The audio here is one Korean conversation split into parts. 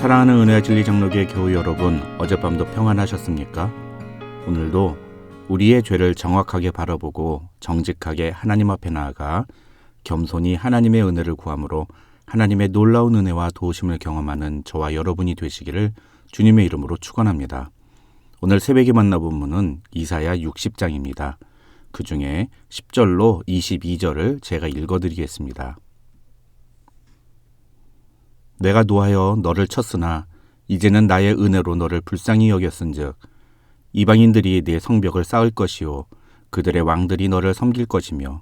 사랑하는 은혜와 진리 장로교회 교우 여러분, 어젯밤도 평안하셨습니까? 오늘도 우리의 죄를 정확하게 바라보고 정직하게 하나님 앞에 나아가 겸손히 하나님의 은혜를 구함으로 하나님의 놀라운 은혜와 도우심을 경험하는 저와 여러분이 되시기를 주님의 이름으로 축원합니다. 오늘 새벽에 만나본 본문은 이사야 60장입니다. 그 중에 10절로 22절을 제가 읽어드리겠습니다. 내가 노하여 너를 쳤으나 이제는 나의 은혜로 너를 불쌍히 여겼은즉 이방인들이 내 성벽을 쌓을 것이요 그들의 왕들이 너를 섬길 것이며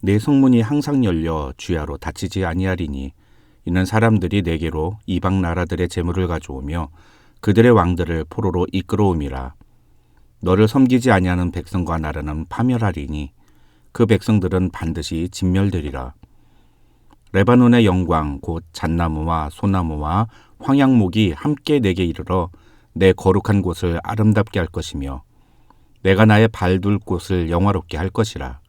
내 성문이 항상 열려 주야로 닫히지 아니하리니 이는 사람들이 내게로 이방 나라들의 재물을 가져오며 그들의 왕들을 포로로 이끌어옴이라. 너를 섬기지 아니하는 백성과 나라는 파멸하리니 그 백성들은 반드시 진멸되리라. 레바논의 영광 곧 잣나무와 소나무와 황양목이 함께 내게 이르러 내 거룩한 곳을 아름답게 할 것이며 내가 나의 발둘 곳을 영화롭게 할 것이라.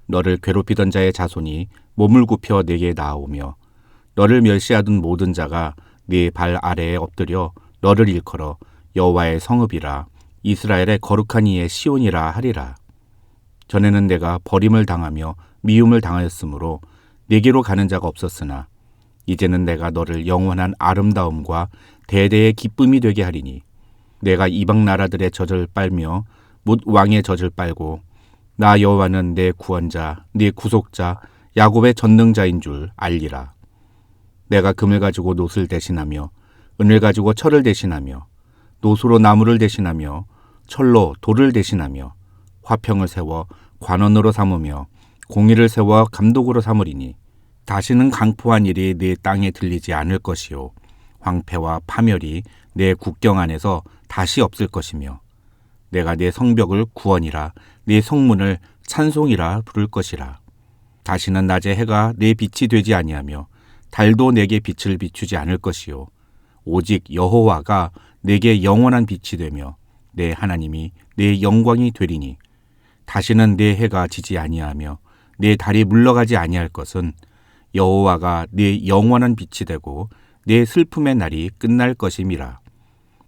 너를 괴롭히던 자의 자손이 몸을 굽혀 내게 나아오며 너를 멸시하던 모든 자가 네 발 아래에 엎드려 너를 일컬어 여호와의 성읍이라 이스라엘의 거룩한 이의 시온이라 하리라. 전에는 내가 버림을 당하며 미움을 당하였으므로 내게로 가는 자가 없었으나 이제는 내가 너를 영원한 아름다움과 대대의 기쁨이 되게 하리니 내가 이방 나라들의 젖을 빨며 뭇 왕의 젖을 빨고 나 여호와는 내 구원자 네 구속자 야곱의 전능자인 줄 알리라. 내가 금을 가지고 놋을 대신하며 은을 가지고 철을 대신하며 노수로 나무를 대신하며 철로 돌을 대신하며 화평을 세워 관원으로 삼으며 공의를 세워 감독으로 삼으리니 다시는 강포한 일이 네 땅에 들리지 않을 것이요 황폐와 파멸이 내 국경 안에서 다시 없을 것이며 내가 네 성벽을 구원이라 네 성문을 찬송이라 부를 것이라. 다시는 낮에 해가 내 빛이 되지 아니하며 달도 내게 빛을 비추지 않을 것이요 오직 여호와가 내게 영원한 빛이 되며 내 하나님이 내 영광이 되리니 다시는 내 해가 지지 아니하며 내 달이 물러가지 아니할 것은 여호와가 내 영원한 빛이 되고 내 슬픔의 날이 끝날 것임이라.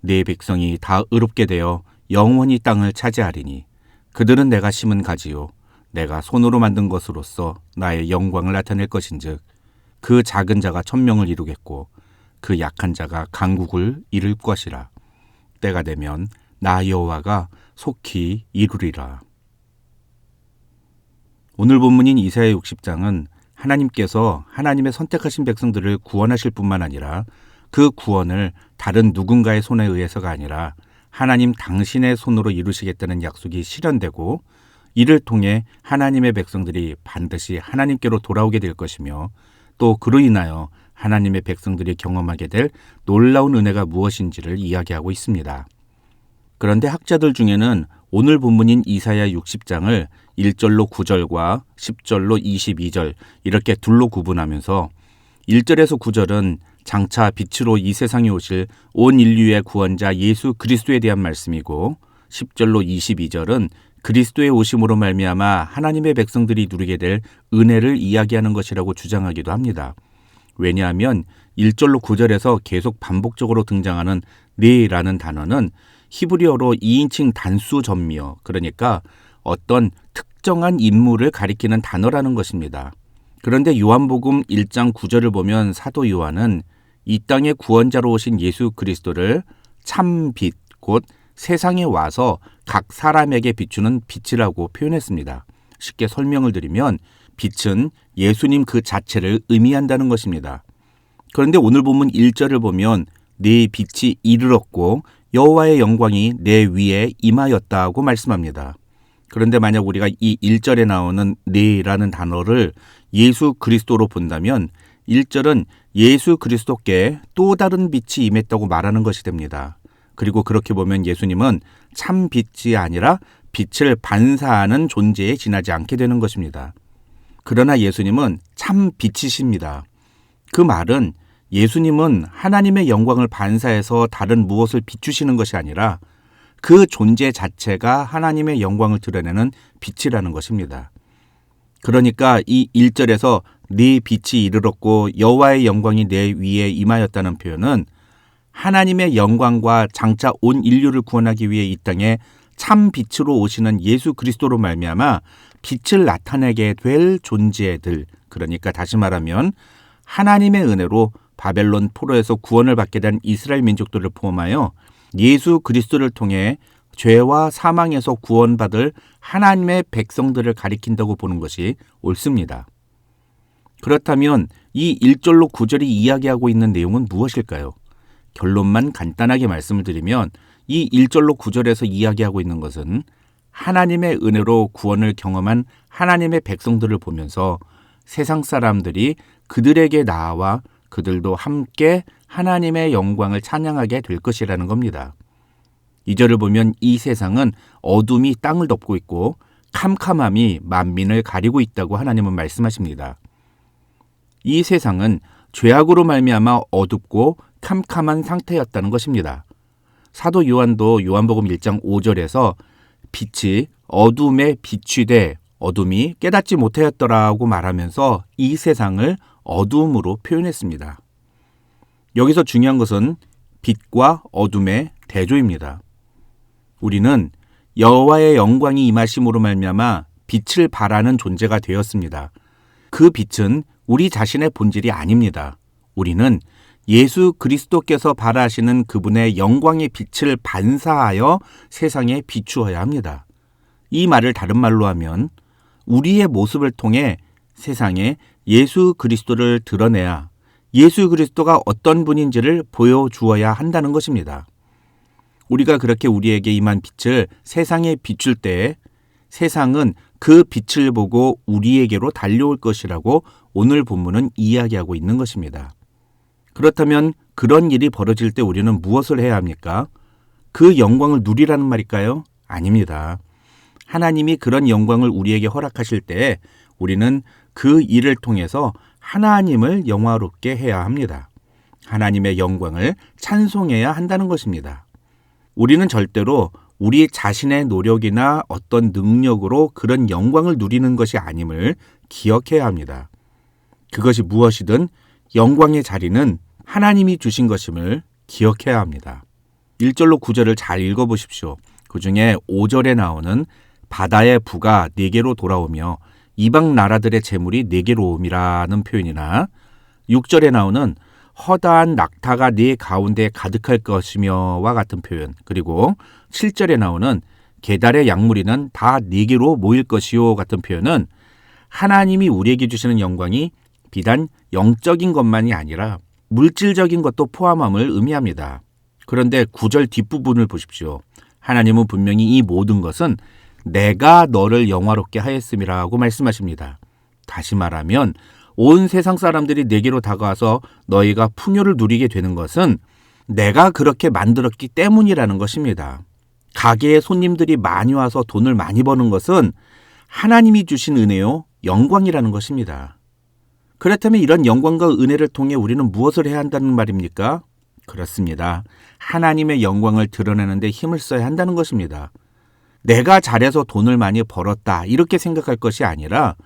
내 백성이 다 의롭게 되어 영원히 땅을 차지하리니 그들은 내가 심은 가지요 내가 손으로 만든 것으로서 나의 영광을 나타낼 것인즉 그 작은 자가 천명을 이루겠고 그 약한 자가 강국을 이룰 것이라. 때가 되면 나 여호와가 속히 이루리라. 오늘 본문인 이사야 60장은 하나님께서 하나님의 선택하신 백성들을 구원하실 뿐만 아니라 그 구원을 다른 누군가의 손에 의해서가 아니라 하나님 당신의 손으로 이루시겠다는 약속이 실현되고 이를 통해 하나님의 백성들이 반드시 하나님께로 돌아오게 될 것이며 또 그로 인하여 하나님의 백성들이 경험하게 될 놀라운 은혜가 무엇인지를 이야기하고 있습니다. 그런데 학자들 중에는 오늘 본문인 이사야 60장을 1절로 9절과 10절로 22절 이렇게 둘로 구분하면서 1절에서 9절은 장차 빛으로 이 세상에 오실 온 인류의 구원자 예수 그리스도에 대한 말씀이고 10절로 22절은 그리스도의 오심으로 말미암아 하나님의 백성들이 누리게 될 은혜를 이야기하는 것이라고 주장하기도 합니다. 왜냐하면 1절로 9절에서 계속 반복적으로 등장하는 네라는 단어는 히브리어로 2인칭 단수 전미어, 그러니까 어떤 특정한 인물을 가리키는 단어라는 것입니다. 그런데 요한복음 1장 9절을 보면 사도 요한은 이 땅의 구원자로 오신 예수 그리스도를 참 빛, 곧 세상에 와서 각 사람에게 비추는 빛이라고 표현했습니다. 쉽게 설명을 드리면 빛은 예수님 그 자체를 의미한다는 것입니다. 그런데 오늘 본문 1절을 보면 네 빛이 이르렀고 여호와의 영광이 내 위에 임하였다고 말씀합니다. 그런데 만약 우리가 이 1절에 나오는 네라는 단어를 예수 그리스도로 본다면 1절은 예수 그리스도께 또 다른 빛이 임했다고 말하는 것이 됩니다. 그리고 그렇게 보면 예수님은 참 빛이 아니라 빛을 반사하는 존재에 지나지 않게 되는 것입니다. 그러나 예수님은 참 빛이십니다. 그 말은 예수님은 하나님의 영광을 반사해서 다른 무엇을 비추시는 것이 아니라 그 존재 자체가 하나님의 영광을 드러내는 빛이라는 것입니다. 그러니까 이 1절에서 네 빛이 이르렀고 여호와의 영광이 내 위에 임하였다는 표현은 하나님의 영광과 장차 온 인류를 구원하기 위해 이 땅에 참 빛으로 오시는 예수 그리스도로 말미암아 빛을 나타내게 될 존재들, 그러니까 다시 말하면 하나님의 은혜로 바벨론 포로에서 구원을 받게 된 이스라엘 민족들을 포함하여 예수 그리스도를 통해 죄와 사망에서 구원받을 하나님의 백성들을 가리킨다고 보는 것이 옳습니다. 그렇다면 이 1절로 9절이 이야기하고 있는 내용은 무엇일까요? 결론만 간단하게 말씀을 드리면 이 1절로 9절에서 이야기하고 있는 것은 하나님의 은혜로 구원을 경험한 하나님의 백성들을 보면서 세상 사람들이 그들에게 나아와 그들도 함께 하나님의 영광을 찬양하게 될 것이라는 겁니다. 2절을 보면 이 세상은 어둠이 땅을 덮고 있고 캄캄함이 만민을 가리고 있다고 하나님은 말씀하십니다. 이 세상은 죄악으로 말미암아 어둡고 캄캄한 상태였다는 것입니다. 사도 요한도 요한복음 1장 5절에서 빛이 어둠에 비추되 어둠이 깨닫지 못하였더라고 말하면서 이 세상을 어둠으로 표현했습니다. 여기서 중요한 것은 빛과 어둠의 대조입니다. 우리는 여호와의 영광이 임하심으로 말미암아 빛을 발하는 존재가 되었습니다. 그 빛은 우리 자신의 본질이 아닙니다. 우리는 예수 그리스도께서 발하시는 그분의 영광의 빛을 반사하여 세상에 비추어야 합니다. 이 말을 다른 말로 하면 우리의 모습을 통해 세상에 예수 그리스도를 드러내야 예수 그리스도가 어떤 분인지를 보여주어야 한다는 것입니다. 우리가 그렇게 우리에게 임한 빛을 세상에 비출 때에 세상은 그 빛을 보고 우리에게로 달려올 것이라고 오늘 본문은 이야기하고 있는 것입니다. 그렇다면 그런 일이 벌어질 때 우리는 무엇을 해야 합니까? 그 영광을 누리라는 말일까요? 아닙니다. 하나님이 그런 영광을 우리에게 허락하실 때 우리는 그 일을 통해서 하나님을 영화롭게 해야 합니다. 하나님의 영광을 찬송해야 한다는 것입니다. 우리는 절대로 우리 자신의 노력이나 어떤 능력으로 그런 영광을 누리는 것이 아님을 기억해야 합니다. 그것이 무엇이든 영광의 자리는 하나님이 주신 것임을 기억해야 합니다. 1절로 9절을 잘 읽어보십시오. 그 중에 5절에 나오는 바다의 부가 네게로 돌아오며 이방 나라들의 재물이 네게로 옴이라는 표현이나 6절에 나오는 허다한 낙타가 네 가운데 가득할 것이며와 같은 표현, 그리고 7절에 나오는 게달의 약무리는 다 네게로 모일 것이요 같은 표현은 하나님이 우리에게 주시는 영광이 비단 영적인 것만이 아니라 물질적인 것도 포함함을 의미합니다. 그런데 9절 뒷부분을 보십시오. 하나님은 분명히 이 모든 것은 내가 너를 영화롭게 하였음이라고 말씀하십니다. 다시 말하면 온 세상 사람들이 내게로 다가와서 너희가 풍요를 누리게 되는 것은 내가 그렇게 만들었기 때문이라는 것입니다. 가게에 손님들이 많이 와서 돈을 많이 버는 것은 하나님이 주신 은혜요, 영광이라는 것입니다. 그렇다면 이런 영광과 은혜를 통해 우리는 무엇을 해야 한다는 말입니까? 그렇습니다. 하나님의 영광을 드러내는 데 힘을 써야 한다는 것입니다. 내가 잘해서 돈을 많이 벌었다 이렇게 생각할 것이 아니라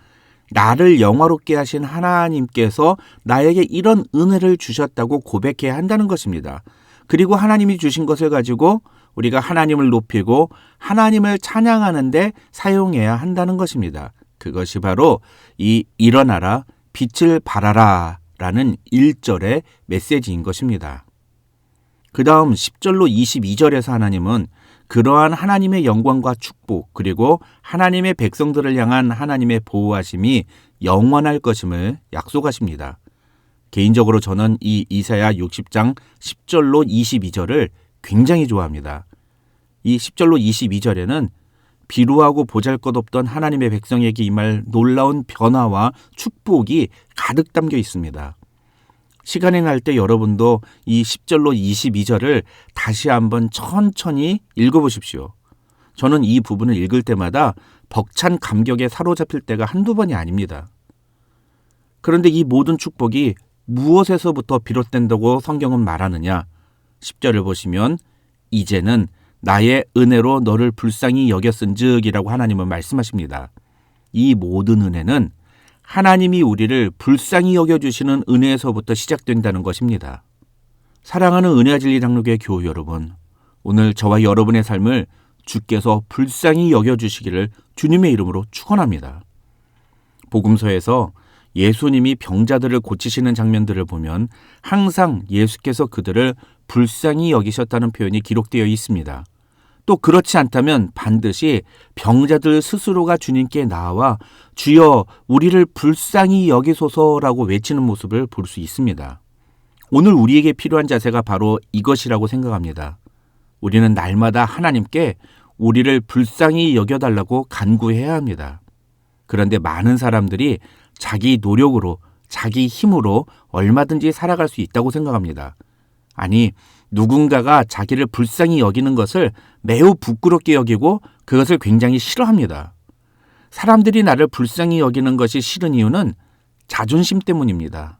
나를 영화롭게 하신 하나님께서 나에게 이런 은혜를 주셨다고 고백해야 한다는 것입니다. 그리고 하나님이 주신 것을 가지고 우리가 하나님을 높이고 하나님을 찬양하는 데 사용해야 한다는 것입니다. 그것이 바로 이 일어나라 빛을 발하라 라는 1절의 메시지인 것입니다. 그 다음 10절로 22절에서 하나님은 그러한 하나님의 영광과 축복 그리고 하나님의 백성들을 향한 하나님의 보호하심이 영원할 것임을 약속하십니다. 개인적으로 저는 이 이사야 60장 10절로 22절을 굉장히 좋아합니다. 이 10절로 22절에는 비루하고 보잘것없던 하나님의 백성에게 임할 놀라운 변화와 축복이 가득 담겨 있습니다. 시간이 날 때 여러분도 이 10절로 22절을 다시 한번 천천히 읽어보십시오. 저는 이 부분을 읽을 때마다 벅찬 감격에 사로잡힐 때가 한두 번이 아닙니다. 그런데 이 모든 축복이 무엇에서부터 비롯된다고 성경은 말하느냐? 10절을 보시면 이제는 나의 은혜로 너를 불쌍히 여겼은즉이라고 하나님은 말씀하십니다. 이 모든 은혜는 하나님이 우리를 불쌍히 여겨주시는 은혜에서부터 시작된다는 것입니다. 사랑하는 은혜와 진리 장로교회 교우 여러분, 오늘 저와 여러분의 삶을 주께서 불쌍히 여겨주시기를 주님의 이름으로 축원합니다. 복음서에서 예수님이 병자들을 고치시는 장면들을 보면 항상 예수께서 그들을 불쌍히 여기셨다는 표현이 기록되어 있습니다. 또 그렇지 않다면 반드시 병자들 스스로가 주님께 나와 주여 우리를 불쌍히 여기소서라고 외치는 모습을 볼 수 있습니다. 오늘 우리에게 필요한 자세가 바로 이것이라고 생각합니다. 우리는 날마다 하나님께 우리를 불쌍히 여겨달라고 간구해야 합니다. 그런데 많은 사람들이 자기 노력으로, 자기 힘으로 얼마든지 살아갈 수 있다고 생각합니다. 아니, 누군가가 자기를 불쌍히 여기는 것을 매우 부끄럽게 여기고 그것을 굉장히 싫어합니다. 사람들이 나를 불쌍히 여기는 것이 싫은 이유는 자존심 때문입니다.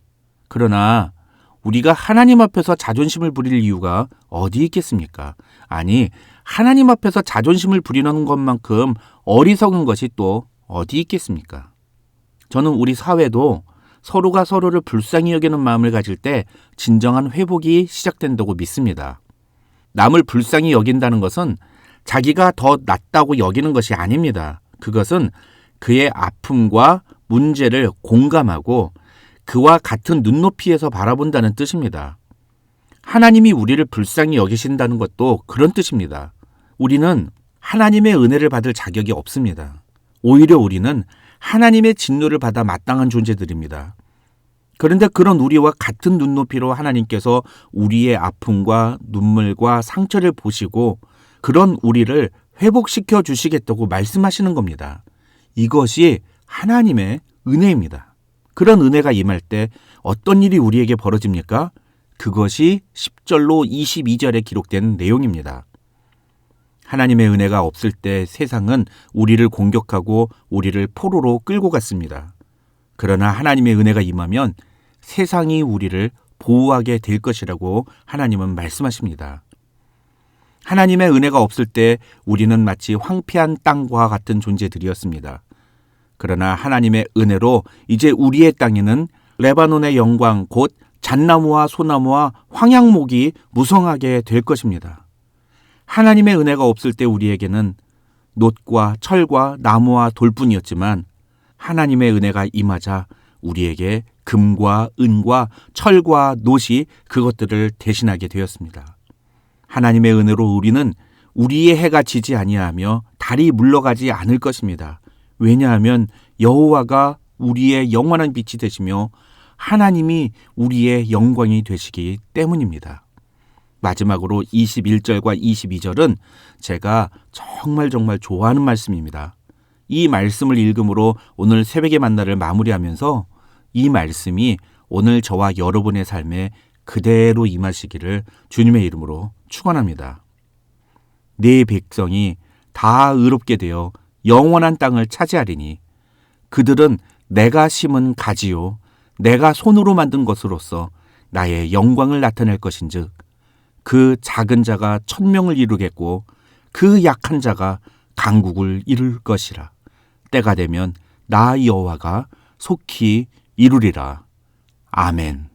그러나 우리가 하나님 앞에서 자존심을 부릴 이유가 어디 있겠습니까? 아니, 하나님 앞에서 자존심을 부리는 것만큼 어리석은 것이 또 어디 있겠습니까? 저는 우리 사회도 서로가 서로를 불쌍히 여기는 마음을 가질 때 진정한 회복이 시작된다고 믿습니다. 남을 불쌍히 여긴다는 것은 자기가 더 낫다고 여기는 것이 아닙니다. 그것은 그의 아픔과 문제를 공감하고 그와 같은 눈높이에서 바라본다는 뜻입니다. 하나님이 우리를 불쌍히 여기신다는 것도 그런 뜻입니다. 우리는 하나님의 은혜를 받을 자격이 없습니다. 오히려 우리는 하나님의 진노를 받아 마땅한 존재들입니다. 그런데 그런 우리와 같은 눈높이로 하나님께서 우리의 아픔과 눈물과 상처를 보시고 그런 우리를 회복시켜 주시겠다고 말씀하시는 겁니다. 이것이 하나님의 은혜입니다. 그런 은혜가 임할 때 어떤 일이 우리에게 벌어집니까? 그것이 10절로 22절에 기록된 내용입니다. 하나님의 은혜가 없을 때 세상은 우리를 공격하고 우리를 포로로 끌고 갔습니다. 그러나 하나님의 은혜가 임하면 세상이 우리를 보호하게 될 것이라고 하나님은 말씀하십니다. 하나님의 은혜가 없을 때 우리는 마치 황폐한 땅과 같은 존재들이었습니다. 그러나 하나님의 은혜로 이제 우리의 땅에는 레바논의 영광 곧 잣나무와 소나무와 황양목이 무성하게 될 것입니다. 하나님의 은혜가 없을 때 우리에게는 놋과 철과 나무와 돌뿐이었지만 하나님의 은혜가 임하자 우리에게 금과 은과 철과 놋이 그것들을 대신하게 되었습니다. 하나님의 은혜로 우리는 우리의 해가 지지 아니하며 달이 물러가지 않을 것입니다. 왜냐하면 여호와가 우리의 영원한 빛이 되시며 하나님이 우리의 영광이 되시기 때문입니다. 마지막으로 21절과 22절은 제가 정말 좋아하는 말씀입니다. 이 말씀을 읽음으로 오늘 새벽의 만나를 마무리하면서 이 말씀이 오늘 저와 여러분의 삶에 그대로 임하시기를 주님의 이름으로 축원합니다. 네 백성이 다 의롭게 되어 영원한 땅을 차지하리니 그들은 내가 심은 가지요 내가 손으로 만든 것으로서 나의 영광을 나타낼 것인즉 그 작은 자가 천명을 이루겠고 그 약한 자가 강국을 이룰 것이라. 때가 되면 나 여호와가 속히 이루리라. 아멘.